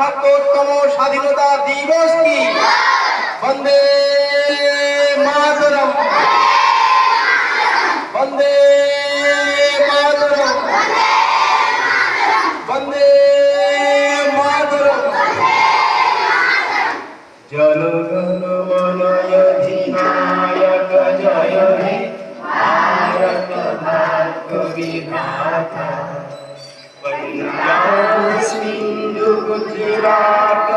৭৭তম স্বাধীনতা দিবস কি? বন্দে মাতরম, বন্দে মাতরম, বন্দে মাতরম। জনগণ মন অধিনায়ক জয় হে, ভারত ভাগ্য বিধাতা। পঞ্জাব সিন্ধু গুজরাট